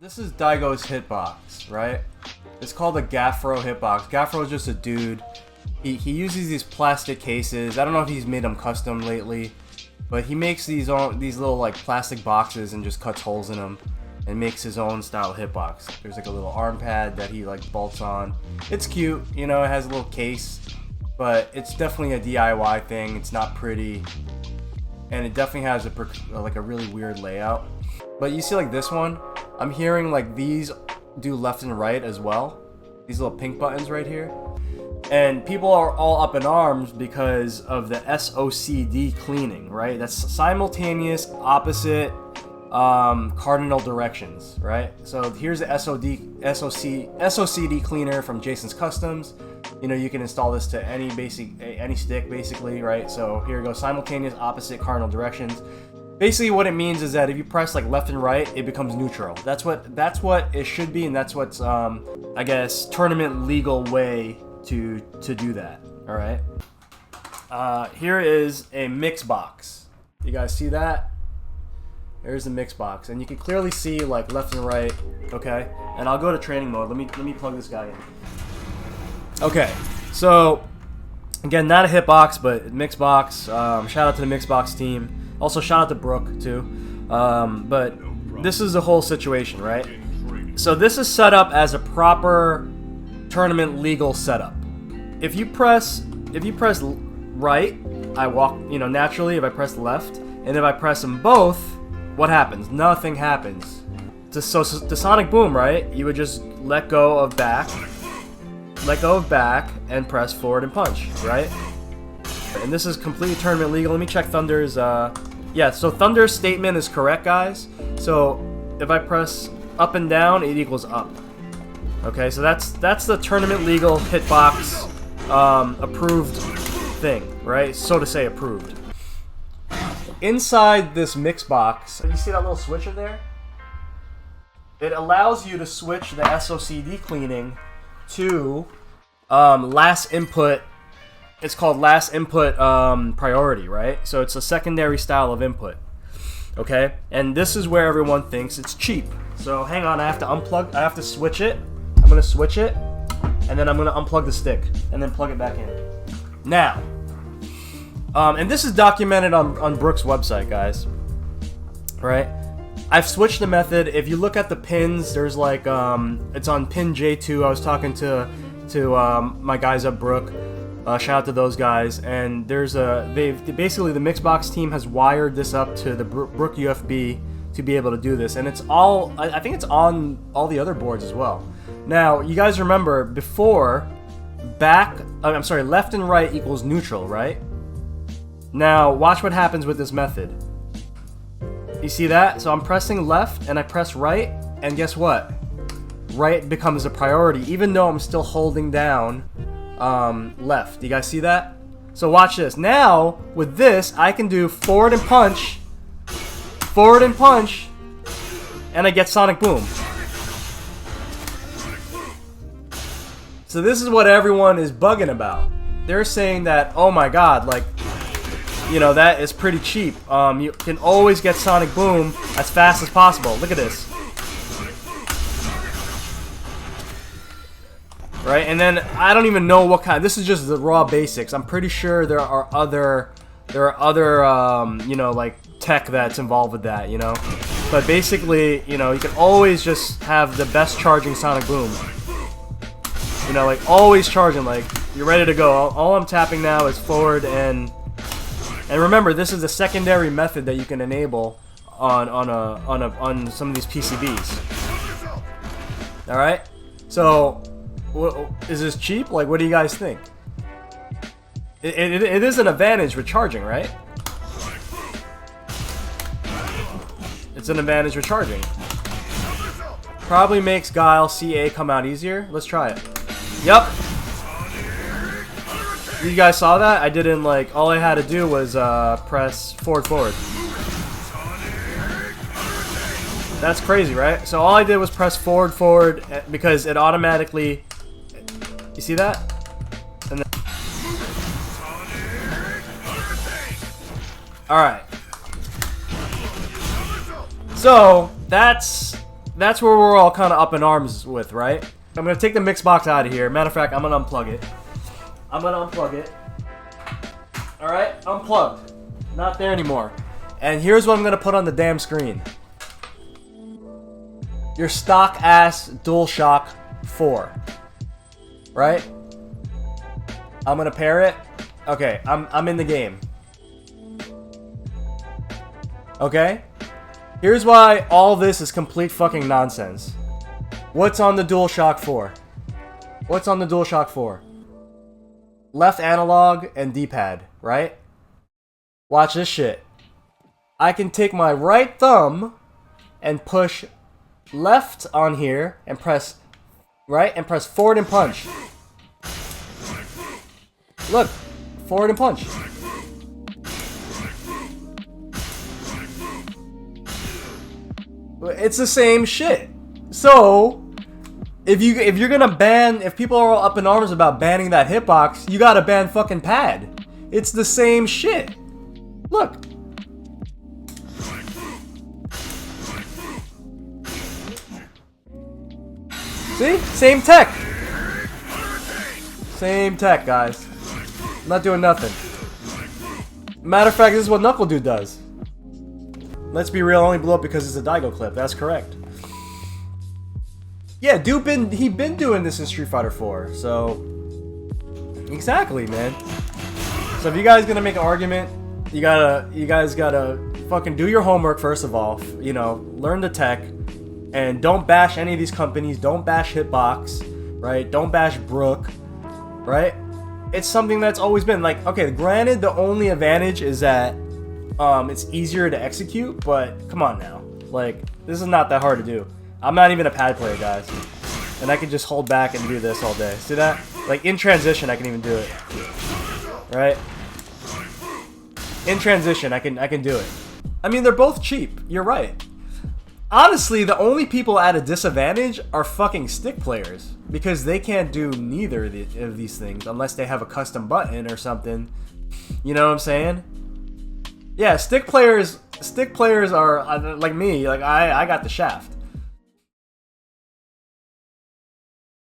This is Daigo's hitbox, right? It's called a Gaffro hitbox. Gaffro is just a dude. He uses these plastic cases. I don't know if he's made them custom lately, but he makes these little like plastic boxes and just cuts holes in them and makes his own style hitbox. There's like a little arm pad that he like bolts on. It's cute, you know. It has a little case, but it's definitely a DIY thing. It's not pretty, and it definitely has a really weird layout. But you see, like this one, I'm hearing like these do left and right as well. These little pink buttons right here. And people are all up in arms because of the SOCD cleaning, right? That's simultaneous opposite cardinal directions, right? So here's the SOCD cleaner from Jason's Customs. You know, you can install this to any stick basically, right? So here we go, simultaneous opposite cardinal directions. Basically what it means is that if you press like left and right, it becomes neutral. That's what it should be, and that's what's I guess tournament legal way to do that. All right. Here is a mix box. You guys see that? There's the mix box, and you can clearly see like left and right. Okay. And I'll go to training mode. Let me plug this guy in. Okay. So again, not a hitbox, but mix box. Shout out to the mix box team. Also, shout out to Brooke, too. But this is the whole situation, right? So this is set up as a proper tournament legal setup. If you press right, I walk, you know, naturally. If I press left, and if I press them both, what happens? Nothing happens. So the Sonic Boom, right? You would just let go of back, and press forward and punch, right? And this is completely tournament legal. Let me check Thunder's. Yeah, so Thunder's statement is correct, guys. So if I press up and down, it equals up. Okay, so that's the tournament legal hitbox approved thing, right? So to say, approved. Inside this mix box, you see that little switch in there? It allows you to switch the SOCD cleaning to last input. It's called last input priority, right? So it's a secondary style of input, okay? And this is where everyone thinks it's cheap. So hang on, I have to unplug, I have to switch it. I'm gonna switch it, and then I'm gonna unplug the stick, and then plug it back in. Now, and this is documented on Brooke's website, guys, right? I've switched the method. If you look at the pins, there's like, it's on pin J2. I was talking to my guys at Brooke. Shout out to those guys, and there's basically the Mixbox team has wired this up to the Brook UFB to be able to do this, and it's all, I think it's on all the other boards as well. Now, you guys remember before, left and right equals neutral, right? Now, watch what happens with this method. You see that? So I'm pressing left, and I press right, and guess what? Right becomes a priority, even though I'm still holding down left. You guys see that? So watch this. Now with this, I can do forward and punch, and I get Sonic Boom. So this is what everyone is bugging about. They're saying that, oh my god, like, you know, that is pretty cheap. You can always get Sonic Boom as fast as possible. Look at this. Right, and then I don't even know what kind. This is just the raw basics. I'm pretty sure there are other you know, like tech that's involved with that, you know. But basically, you know, you can always just have the best charging Sonic Boom. You know, like always charging, like you're ready to go. All I'm tapping now is forward, and remember, this is a secondary method that you can enable on some of these PCBs. All right, so. Is this cheap? Like, what do you guys think? It is an advantage with charging, right? It's an advantage with charging. Probably makes Guile CA come out easier. Let's try it. Yep. You guys saw that? I didn't, like, all I had to do was press forward. That's crazy, right? So all I did was press forward because it automatically. You see that? And then, all right. So that's that's where we're all kind of up in arms with, right? I'm gonna take the mix box out of here. Matter of fact, I'm gonna unplug it. All right, unplugged. Not there anymore. And here's what I'm gonna put on the damn screen. Your stock ass DualShock 4. Right? I'm gonna pair it. Okay, I'm in the game. Okay? Here's why all this is complete fucking nonsense. What's on the DualShock 4? What's on the DualShock 4? Left analog and D-pad, right? Watch this shit. I can take my right thumb and push left on here and press right and press forward and punch. Look, forward and punch. It's the same shit. So, if you're gonna ban, if people are all up in arms about banning that hitbox, you gotta ban fucking pad. It's the same shit. Look. See? Same tech. Same tech, guys. I'm not doing nothing. Matter of fact, this is what Knuckle Dude does. Let's be real, only blew up because it's a Daigo clip. That's correct. Yeah, dude, he been doing this in Street Fighter 4. So, exactly, man. So if you guys gonna make an argument, you guys gotta fucking do your homework first of all. You know, learn the tech, and don't bash any of these companies. Don't bash Hitbox, right? Don't bash Brook, right? It's something that's always been like, okay, granted, the only advantage is that it's easier to execute, but come on now. Like, this is not that hard to do. I'm not even a pad player, guys. And I can just hold back and do this all day. See that? Like, in transition, I can even do it. Right? In transition, I can do it. I mean, they're both cheap. You're right. Honestly, the only people at a disadvantage are fucking stick players. Because they can't do neither of these things unless they have a custom button or something. You know what I'm saying? Yeah, stick players are like me. Like I got the shaft.